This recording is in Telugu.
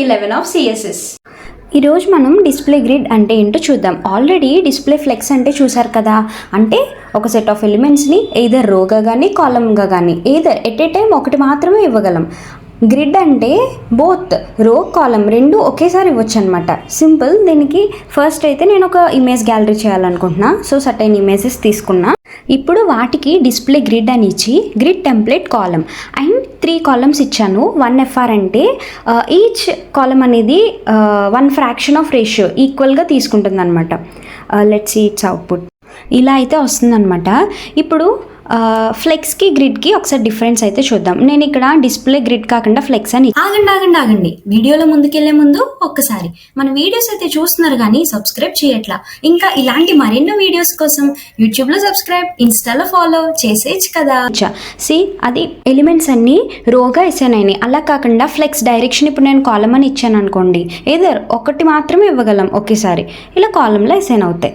Day 11 of CSS. ఈరోజు మనం డిస్ప్లే గ్రిడ్ అంటే ఏంటో చూద్దాం. ఆల్రెడీ డిస్ప్లే ఫ్లెక్స్ అంటే చూసారు కదా. అంటే ఒక సెట్ ఆఫ్ ఎలిమెంట్స్ని ఎయిదర్ రోగా కానీ కాలమ్గా కానీ ఎయిదర్ ఎట్ ఏ టైం ఒకటి మాత్రమే ఇవ్వగలం. గ్రిడ్ అంటే బోత్ రో కాలమ్ రెండు ఒకేసారి ఇవ్వచ్చు అనమాట. సింపుల్. దీనికి ఫస్ట్ అయితే నేను ఒక ఇమేజ్ గ్యాలరీ చేయాలనుకుంటున్నా. సో సర్టైన్ ఇమేజెస్ తీసుకున్నా. ఇప్పుడు వాటికి డిస్ప్లే గ్రిడ్ అని ఇచ్చి grid template column and 3 columns ఇచ్చాను. 1 FR అంటే ఈచ్ కాలమ్ అనేది 1 ఫ్రాక్షన్ ఆఫ్ రేషియో ఈక్వల్గా తీసుకుంటుంది అనమాట. Let's see its output. ఇలా అయితే వస్తుందన్నమాట. ఇప్పుడు ఫ్లెక్స్కి గ్రిడ్కి ఒకసారి డిఫరెన్స్ అయితే చూద్దాం. నేను ఇక్కడ డిస్ప్లే గ్రిడ్ కాకుండా ఫ్లెక్స్ అని. ఆగండి వీడియోలో ముందుకెళ్లే ముందు ఒక్కసారి మన వీడియోస్ అయితే చూస్తున్నారు కానీ సబ్స్క్రైబ్ చేయట్లా. ఇంకా ఇలాంటి మరెన్నో వీడియోస్ కోసం యూట్యూబ్లో సబ్స్క్రైబ్, ఇన్స్టాలో ఫాలో చేసేయచ్చు కదా. సి అది ఎలిమెంట్స్ అన్ని రోగా అసైన్ అయినాయి. అలా కాకుండా ఫ్లెక్స్ డైరెక్షన్ ఇప్పుడు నేను కాలమ్ అని ఇచ్చాను అనుకోండి, ఏదర్ ఒకటి మాత్రమే ఇవ్వగలం ఒకేసారి. ఇలా కాలంలో అసైన్ అవుతాయి.